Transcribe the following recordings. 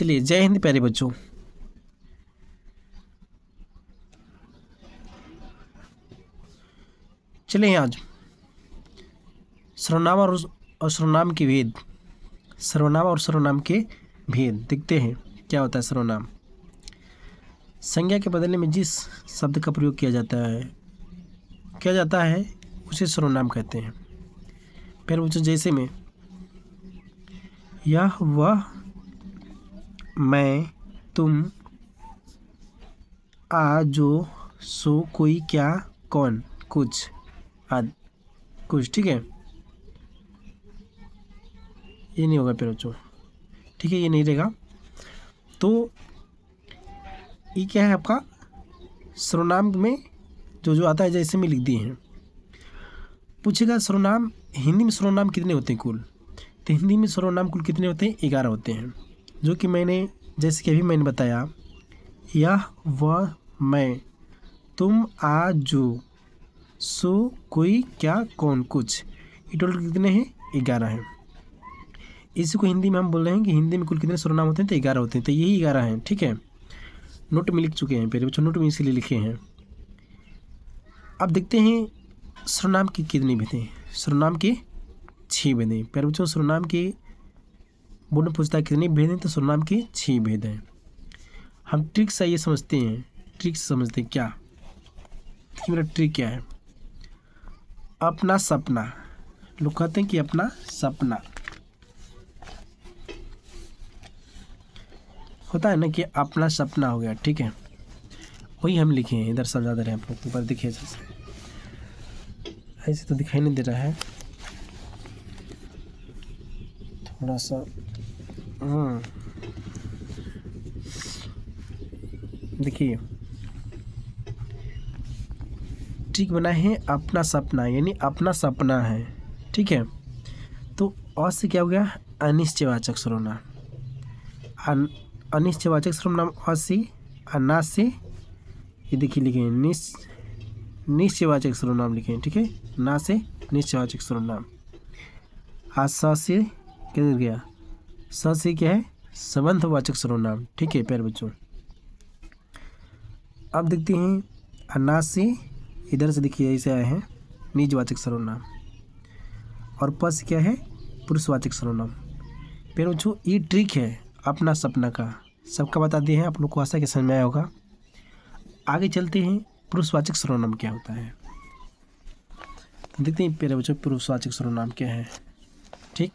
चलिए, जय हिंद प्यारे बच्चों। चलिए आज सर्वनाम और सर्वनाम के भेद, सर्वनाम और सर्वनाम के भेद देखते हैं। क्या होता है सर्वनाम? संज्ञा के बदले में जिस शब्द का प्रयोग किया जाता है उसे सर्वनाम कहते हैं। प्यारे बच्चों, जैसे में यह, वह, मैं, तुम, आ, जो, सो, कोई, क्या, कौन, कुछ आदि, कुछ। ठीक है, ये नहीं होगा प्यारे बच्चों। ठीक है, ये नहीं रहेगा। तो ये क्या है आपका सर्वनाम में जो आता है, जैसे में लिख दिए हैं। पूछेगा सर्वनाम, हिंदी में सर्वनाम कितने होते हैं कुल? तो हिंदी में सर्वनाम कुल कितने होते हैं? 11 होते हैं। जो कि मैंने, जैसे कि अभी मैंने बताया, यह, वह, मैं, तुम, आ, जो, सो, कोई, क्या, कौन, कुछ। ये टोटल कितने हैं? 11 हैं। इसी को हिंदी में हम बोल रहे हैं कि हिंदी में कुल कितने सर्वनाम होते हैं? तो 11 होते हैं। तो यही 11 हैं। ठीक है, नोट में लिख चुके हैं पहले बच्चों, नोट में इसीलिए लिखे हैं। अब देखते हैं सर्वनाम की कितनी भेदें। सर्वनाम के 6 भेद हैं प्यारे बच्चों। सर्वनाम के बोर्ड में पूछता है कितने भेद हैं, तो सर्वनाम के 6 भेद हैं। हम ट्रिक से ये समझते हैं, ट्रिक से समझते हैं। क्या देखिए, मेरा ट्रिक क्या है? अपना सपना, लोग कहते हैं कि अपना सपना होता है ना, कि अपना सपना हो गया। ठीक है, वही हम लिखे हैं। इधर समझा दे रहे हैं आप लोग, ऊपर देखिए। ऐसे तो दिखाई नहीं दे रहा है, थोड़ा सा। देखिए, ठीक बना है अपना सपना, यानी अपना सपना है। ठीक है, तो और से क्या हो गया? अनिश्चयवाचक सर्वनाम। अनिश्चयवाचक सर्वनाम और से, अना से, ये देखिए लिखे हैं निश्चयवाचक सर्वनाम लिखे हैं। ठीक है, ना से निश्चयवाचक सर्वनाम। स से क्या गया? स से क्या है? संबंधवाचक सर्वनाम। ठीक है प्यारे बच्चों, अब देखते हैं अना से, इधर से देखिए ऐसे आए हैं निजवाचक सर्वनाम। और प से क्या है? पुरुषवाचक सर्वनाम। प्यारे बच्चों, ये ट्रिक है अपना सपना का, सबका बता दिए हैं आप लोग को, आशा के समझ में आया होगा। आगे चलते हैं, पुरुषवाचक सर्वनाम क्या होता है देखते हैं प्यारे बच्चों। पुरुषवाचक सर्वनाम क्या है? ठीक,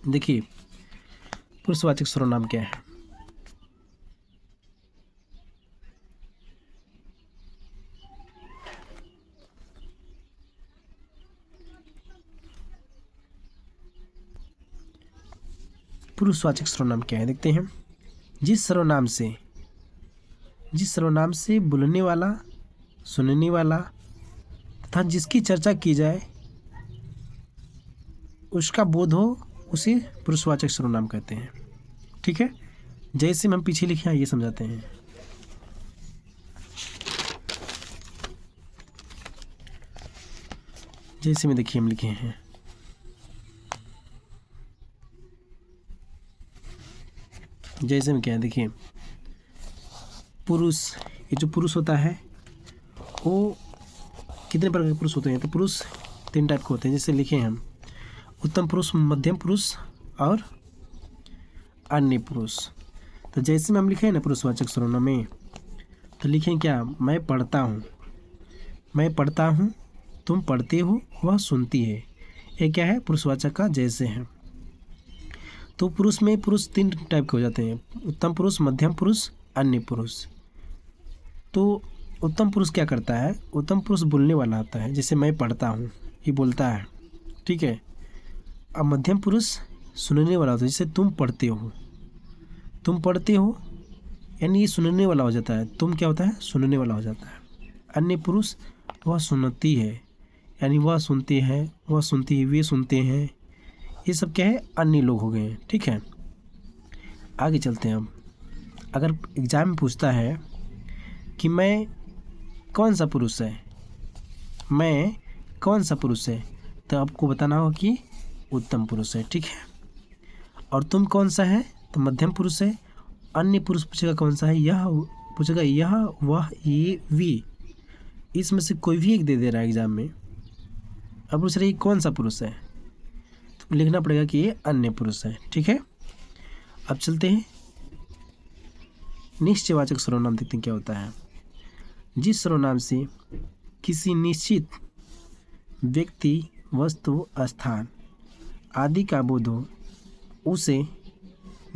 देखिए पुरुषवाचक सर्वनाम क्या है? पुरुषवाचक सर्वनाम क्या है देखते हैं। जिस सर्वनाम से बोलने वाला, सुनने वाला तथा जिसकी चर्चा की जाए उसका बोध हो, उसे पुरुषवाचक सर्वनाम कहते हैं। ठीक है, जैसे हम पीछे लिखे हैं ये समझाते हैं। जैसे में देखिए हम लिखे हैं, जैसे में क्या है देखिए, पुरुष, ये जो पुरुष होता है वो कितने प्रकार के पुरुष होते हैं? तो पुरुष 3 टाइप के होते हैं। जैसे लिखे हैं हम, उत्तम पुरुष, मध्यम पुरुष और अन्य पुरुष। तो जैसे में हम लिखे हैं ना पुरुषवाचक सर्वनाम में, तो लिखें क्या? मैं पढ़ता हूँ, तुम पढ़ते हो, वह सुनती है। ये क्या है? पुरुषवाचक का जैसे है। तो पुरुष में पुरुष 3 टाइप के हो जाते हैं, उत्तम पुरुष, मध्यम पुरुष, अन्य पुरुष। तो उत्तम पुरुष क्या करता है? उत्तम पुरुष बोलने वाला होता है, जैसे मैं पढ़ता हूँ, ये बोलता है। ठीक है, अब मध्यम पुरुष सुनने वाला होता है, जैसे तुम पढ़ते हो, यानी ये सुनने वाला हो जाता है। तुम क्या होता है? सुनने वाला हो जाता है। अन्य पुरुष वह सुनती है, यानी वह सुनते हैं, वह सुनती है, वे सुनते हैं। ये सब क्या है? अन्य लोग हो गए हैं। ठीक है, आगे चलते हैं। अब अगर एग्जाम में पूछता है कि मैं कौन सा पुरुष है, तो आपको बताना होगा कि उत्तम पुरुष है। ठीक है, और तुम कौन सा है? तो मध्यम पुरुष है। अन्य पुरुष पूछेगा कौन सा है, यह पूछेगा यह, वह, ये, वे, इसमें से कोई भी एक दे दे रहा है एग्जाम में। अब पूछ रही कौन सा पुरुष है, तो लिखना पड़ेगा कि ये अन्य पुरुष है। ठीक है, अब चलते हैं निश्चयवाचक सर्वनाम, देखते हैं क्या होता है। जिस सर्वनाम से किसी निश्चित व्यक्ति, वस्तु, स्थान आदि का बोध हो उसे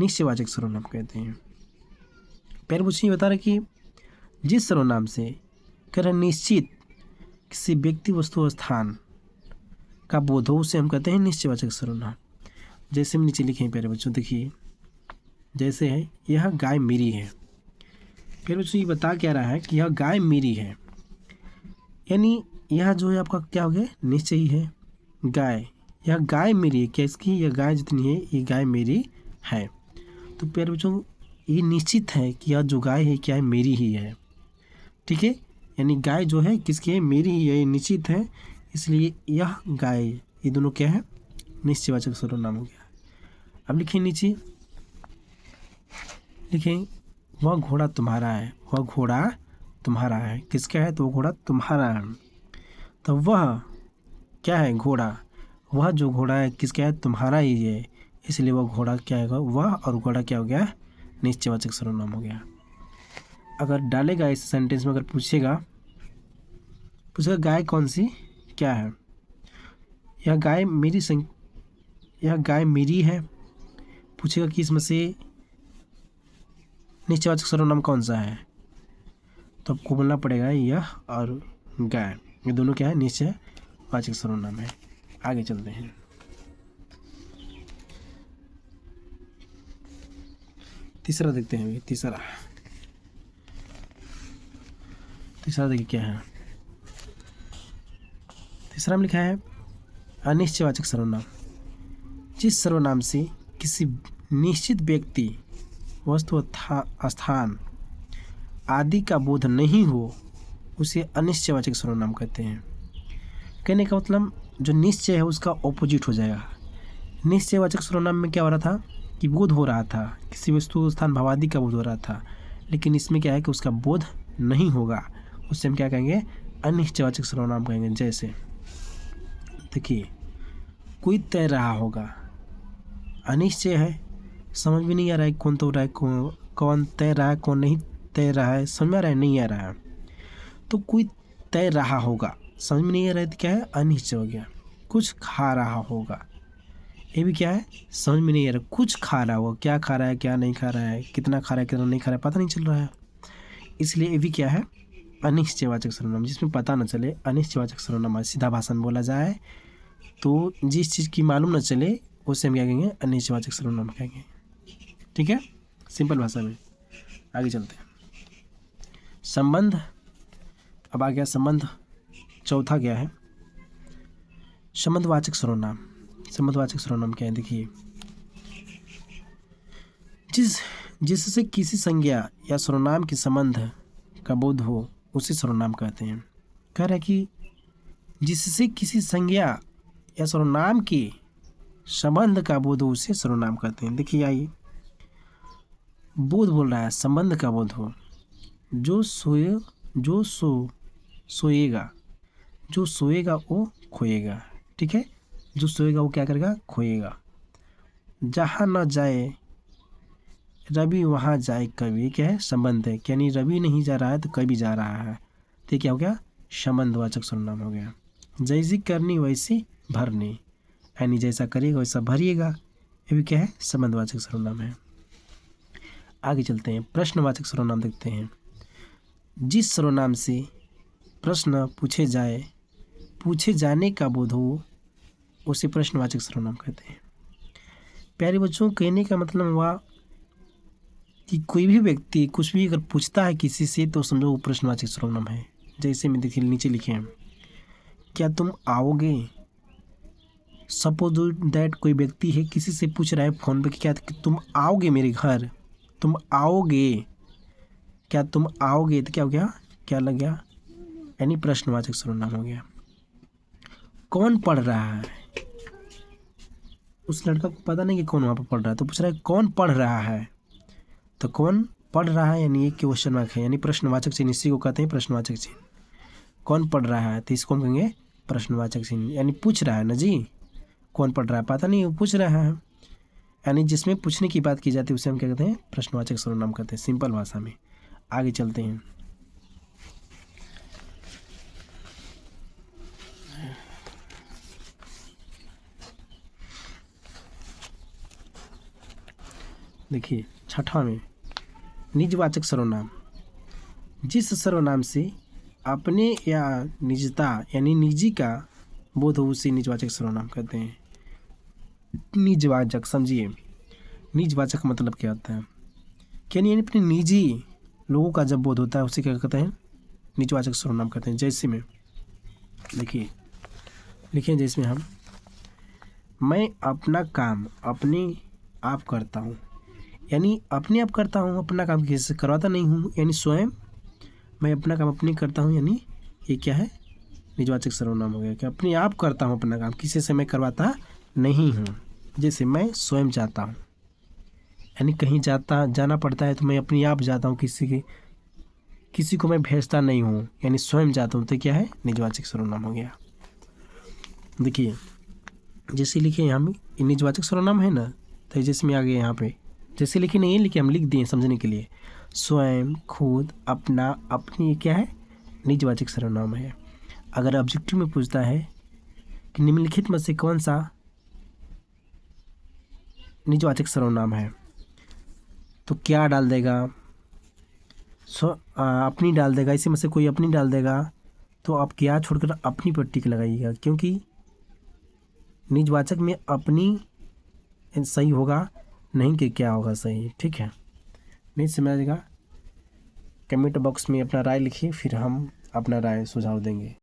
निश्चयवाचक सर्वनाम कहते हैं। पहले पूछिए बता रहे कि जिस सर्वनाम से कह रहे निश्चित किसी व्यक्ति, वस्तु, स्थान का बोध हो उसे हम कहते हैं निश्चयवाचक सर्वनाम। जैसे हम नीचे लिखे हैं प्यारे बच्चों, देखिए जैसे है यह गाय मेरी है। प्यारे बच्चों ये बता क्या रहा है कि यह गाय मेरी है, यानी यह जो है आपका क्या हो गया, निश्चय ही है। गाय, यह गाय मेरी है, क्या इसकी, यह गाय जितनी है ये गाय मेरी है। तो प्यारे बच्चों ये निश्चित है कि यह जो गाय है क्या है, मेरी ही है। ठीक है, यानी गाय जो है किसकी है, मेरी ही है, ये निश्चित है, इसलिए यह गाय, ये दोनों क्या है, निश्चयवाचक सर्वनाम हो गया। अब लिखें नीचे, लिखें वह घोड़ा तुम्हारा है, वह घोड़ा तुम्हारा है, किसका है, तो वह घोड़ा तुम्हारा है। तो वह क्या है, घोड़ा, वह जो घोड़ा है किसका है, तुम्हारा ही है, इसलिए वह घोड़ा क्या है, वह, और घोड़ा क्या हो गया, निश्चयवाचक सर्वनाम हो गया। अगर डालेगा इस सेंटेंस में, अगर पूछेगा गाय कौन सी, क्या है, यह गाय मेरी यह गाय मेरी है, पूछेगा कि इसमें से निश्चयवाचक सर्वनाम कौन सा है, तो आपको बोलना पड़ेगा यह और गाय, ये दोनों क्या है, निश्चयवाचक सर्वनाम है। आगे चलते हैं, तीसरा देखते हैं। तीसरा देखिए क्या है, तीसरा में लिखा है अनिश्चयवाचक सर्वनाम। जिस सर्वनाम से किसी निश्चित व्यक्ति, वस्तु, स्थान आदि का बोध नहीं हो उसे अनिश्चयवाचक सर्वनाम कहते हैं। कहने का मतलब जो निश्चय है उसका ऑपोजिट हो जाएगा। निश्चयवाचक सर्वनाम में क्या हो रहा था कि बोध हो रहा था, किसी वस्तु, स्थान, भाव आदि का बोध हो रहा था, लेकिन इसमें क्या है कि उसका बोध नहीं होगा, उससे हम क्या कहेंगे, अनिश्चयवाचक सर्वनाम कहेंगे। जैसे देखिए कोई तैर रहा होगा, अनिश्चय है, समझ में नहीं आ रहा है कौन तो रहा है, कौन तैर रहा है, कौन नहीं तैर रहा है, समझ में आ रहा है, नहीं आ रहा है। तो कोई तैर रहा होगा, समझ में नहीं आ रहा है, तो क्या है, अनिश्चय हो गया। कुछ खा रहा होगा, ये भी क्या है, समझ में नहीं आ रहा, कुछ खा रहा होगा, क्या खा रहा है, क्या नहीं खा रहा है, कितना खा रहा है, कितना नहीं खा रहा है, पता नहीं चल रहा है, इसलिए ये भी क्या है, अनिश्चयवाचक सर्वनाम। जिसमें पता न चले, अनिश्चयवाचक सर्वनाम। सीधा भाषा में बोला जाए तो जिस चीज़ की मालूम न चले उसे हम क्या कहेंगे, अनिश्चयवाचक सर्वनाम कहेंगे। ठीक है, सिंपल भाषा में। आगे चलते हैं, संबंध। अब आ गया संबंध, चौथा क्या है, संबंधवाचक सर्वनाम। संबंधवाचक सर्वनाम क्या है, देखिए जिससे किसी संज्ञा या सर्वनाम के संबंध का बोध हो उसे सर्वनाम कहते हैं। कह रहा है कि जिससे किसी संज्ञा या सर्वनाम के संबंध का बोध हो उसे सर्वनाम कहते हैं। देखिए आइए, बोध बोल रहा है, संबंध का बोध हो, जो सोएगा वो खोएगा। ठीक है, जो सोएगा वो क्या करेगा, खोएगा। जहाँ न जाए रवि वहाँ जाए कवि, क्या है, संबंध है, यानी रवि नहीं जा रहा है तो कवि जा रहा है, तो क्या हो गया, संबंधवाचक सर्वनाम हो गया। जैसी करनी वैसी भरनी, यानी जैसा करिएगा वैसा भरिएगा, ये भी क्या है, संबंधवाचक सर्वनाम है। आगे चलते हैं, प्रश्नवाचक सर्वनाम देखते हैं। जिस सर्वनाम से प्रश्न पूछे जाने का बोध हो उसे प्रश्नवाचक सर्वनाम कहते हैं। प्यारे बच्चों, कहने का मतलब हुआ कि कोई भी व्यक्ति कुछ भी अगर पूछता है किसी से तो समझो वो प्रश्नवाचक सर्वनाम है। जैसे मैं देखिए नीचे लिखे हैं, क्या तुम आओगे। सपोज दैट कोई व्यक्ति है किसी से पूछ रहा है फ़ोन पे कि क्या तुम आओगे मेरे घर, तुम आओगे, क्या तुम आओगे, तो क्या हो गया, क्या लग गया, यानी प्रश्नवाचक सर्वनाम हो गया। कौन पढ़ रहा है, उस लड़का को पता नहीं कि कौन वहाँ पर पढ़ रहा है, तो पूछ रहा है कौन पढ़ रहा है। तो कौन पढ़ रहा है यानी एक क्वेश्चन मार्क है, यानी प्रश्नवाचक चिन्ह, इसी को कहते हैं प्रश्नवाचक चिन्ह। कौन पढ़ रहा है तो इसको हम कहेंगे प्रश्नवाचक चिन्ह, यानी पूछ रहा है ना जी, कौन पढ़ रहा है पता नहीं, वो पूछ रहा है, यानी जिसमें पूछने की बात की जाती है उसे हम क्या कहते हैं, प्रश्नवाचक सर्वनाम कहते हैं, सिंपल भाषा में। आगे चलते हैं। देखिए छठा में निजवाचक सर्वनाम, जिस सर्वनाम से अपने या निजता यानी निजी का बोध हो उसे निजवाचक सर्वनाम कहते हैं। निजवाचक समझिए, निजवाचक मतलब क्या होता है, यानी अपने निजी लोगों का जब बोध होता है उसे क्या कहते हैं, निजवाचक सर्वनाम कहते हैं। जैसे में लिखिए जैसे में मैं अपना काम अपने आप करता हूँ, यानी अपने आप करता हूँ, अपना काम किसी से करवाता नहीं हूँ, यानी स्वयं मैं अपना काम अपने करता हूँ, यानी ये क्या है, निजवाचक सर्वनाम हो गया कि अपने आप करता हूँ अपना काम, किसी से मैं करवाता नहीं हूँ। जैसे मैं स्वयं जाता हूँ, यानी कहीं जाना पड़ता है तो मैं अपने आप जाता हूँ, किसी को मैं भेजता नहीं हूँ, यानी स्वयं जाता हूँ, तो क्या है, निजवाचक सर्वनाम हो गया। देखिए जैसे लिखे यहाँ में निजवाचक सर्वनाम है ना, तो जैसे में आ गया यहाँ पे, जैसे लिखे नहीं लिखे, हम लिख दिए समझने के लिए, स्वयं, खुद, अपना, अपनी, क्या है, निजवाचक सर्वनाम है। अगर ऑब्जेक्टिव में पूछता है कि निम्नलिखित में से कौन सा निजवाचक सर्वनाम है, तो क्या डाल देगा, अपनी डाल देगा, इसी में से कोई अपनी डाल देगा, तो आप क्या छोड़कर अपनी पर टिक लगाइएगा, क्योंकि निजवाचक में अपनी सही होगा, नहीं कि क्या होगा सही, ठीक है। नहीं समझेगा, कमेंट बॉक्स में अपना राय लिखिए, फिर हम अपना राय सुझाव देंगे।